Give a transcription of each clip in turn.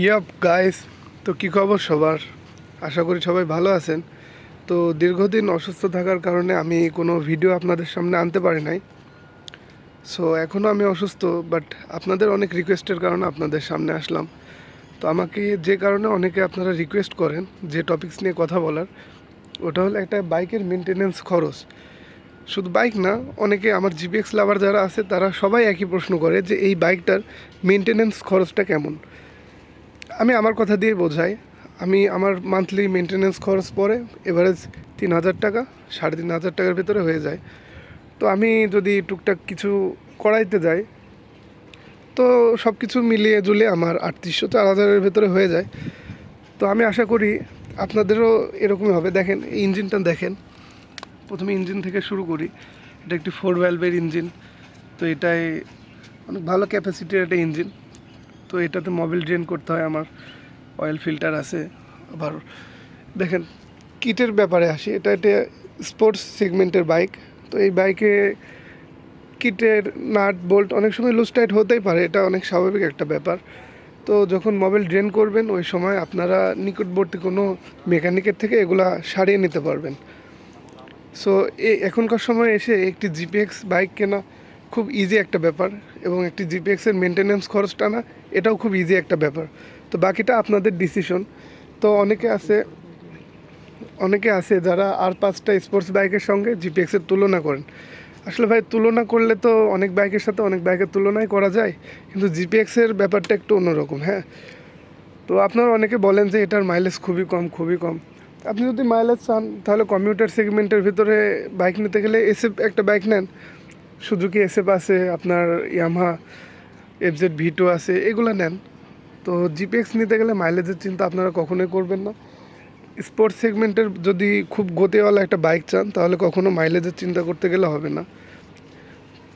Yup guys, তো কী খবর সবার? আশা করি সবাই ভালো আছেন। তো দীর্ঘদিন অসুস্থ থাকার কারণে আমি কোনো ভিডিও আপনাদের সামনে আনতে পারি নাই। সো এখনও আমি অসুস্থ, বাট আপনাদের অনেক রিকোয়েস্টের কারণে আপনাদের সামনে আসলাম। তো আমাকে যে কারণে অনেকে আপনারা রিকোয়েস্ট করেন যে টপিকস নিয়ে কথা বলার, ওটা হলো একটা বাইকের মেনটেনেন্স খরচ। শুধু বাইক না, অনেকে আমার জিপিএক্স লাভার যারা আছে তারা সবাই একই প্রশ্ন করে যে এই বাইকটার মেনটেনেন্স খরচটা কেমন। আমি আমার কথা দিয়ে বোঝাই। আমার মান্থলি মেনটেনেন্স খরচ পড়ে এভারেজ 3,000 টাকা, 3,500 টাকার ভিতরে হয়ে যায়। তো আমি যদি টুকটাক কিছু করাইতে যাই, তো সব কিছু মিলিয়ে জুলিয়ে আমার 3,800-4,000-এর ভেতরে হয়ে যায়। তো আমি আশা করি আপনাদেরও এরকমই হবে। দেখেন, এই ইঞ্জিনটা দেখেন। প্রথমে ইঞ্জিন থেকে শুরু করি। এটা একটি 4 ভ্যালভের ইঞ্জিন। তো এটাই অনেক ভালো ক্যাপাসিটির একটা ইঞ্জিন। তো এটাতে মোবিল ড্রেন করতে হয় আমার, অয়েল ফিল্টার আছে। আবার দেখেন, কিটের ব্যাপারে আসি। এটা একটা স্পোর্টস সেগমেন্টের বাইক। তো এই বাইকে কিটের নাট বোল্ট অনেক সময় লুজ টাইট হতেই পারে, এটা অনেক স্বাভাবিক একটা ব্যাপার। তো যখন মোবিল ড্রেন করবেন ওই সময় আপনারা নিকটবর্তী কোনো মেকানিকের থেকে এগুলা সারিয়ে নিতে পারবেন। সো এখনকার সময় এসে একটি জিপিএক্স বাইক কেনা খুব ইজি একটা ব্যাপার, এবং একটি জিপিএক্সের মেনটেন্যান্স খরচটা না, এটাও খুব ইজি একটা ব্যাপার। তো বাকিটা আপনাদের ডিসিশন। তো অনেকে আছে যারা আর 5টা স্পোর্টস বাইকের সঙ্গে জিপিএক্সের তুলনা করেন। আসলে ভাই, তুলনা করলে তো অনেক বাইকের সাথে অনেক বাইকের তুলনাই করা যায়, কিন্তু জিপিএক্সের ব্যাপারটা একটু অন্যরকম। হ্যাঁ, তো আপনারা অনেকে বলেন যে এটার মাইলেজ খুবই কম, খুবই কম। আপনি যদি মাইলেজ চান তাহলে কমিউটার সেগমেন্টের ভিতরে বাইক নিতে গেলে এসএফ একটা বাইক নেন। সুজুকি এসএফ আছে, আপনার ইয়ামাহা FZ V2 আছে, এগুলো নেন। তো জিপিএক্স নিতে গেলে মাইলেজের চিন্তা আপনারা কখনোই করবেন না। স্পোর্টস সেগমেন্টের যদি খুব গতিওয়ালা একটা বাইক চান তাহলে কখনো মাইলেজের চিন্তা করতে গেলে হবে না।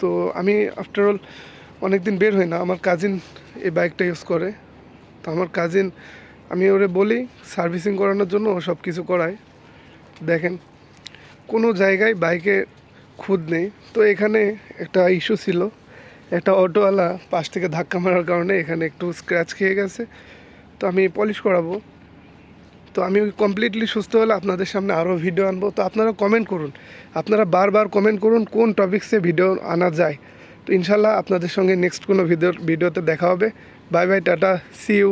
তো আমি আফটারঅল অনেক দিন বের হই না। আমার কাজিন এই বাইকটা ইউজ করে। তো আমার কাজিন, আমি ওরে বলি সার্ভিসিং করানোর জন্য, ও সব কিছু করায়। দেখেন, কোনো জায়গায় বাইকে খুঁত নেই। তো এখানে একটা ইস্যু ছিল, একটা অটোওয়ালা পাশ থেকে ধাক্কা মারার কারণে এখানে একটু স্ক্র্যাচ খেয়ে গেছে। তো আমি পলিশ করাবো। তো আমি কমপ্লিটলি সুস্থ হলে আপনাদের সামনে আরও ভিডিও আনবো। তো আপনারা কমেন্ট করুন, আপনারা বারবার কমেন্ট করুন কোন টপিক্সে ভিডিও আনা যায়। তো ইনশাল্লাহ আপনাদের সঙ্গে নেক্সট কোনো ভিডিওতে দেখা হবে। Bye bye, tata, see you.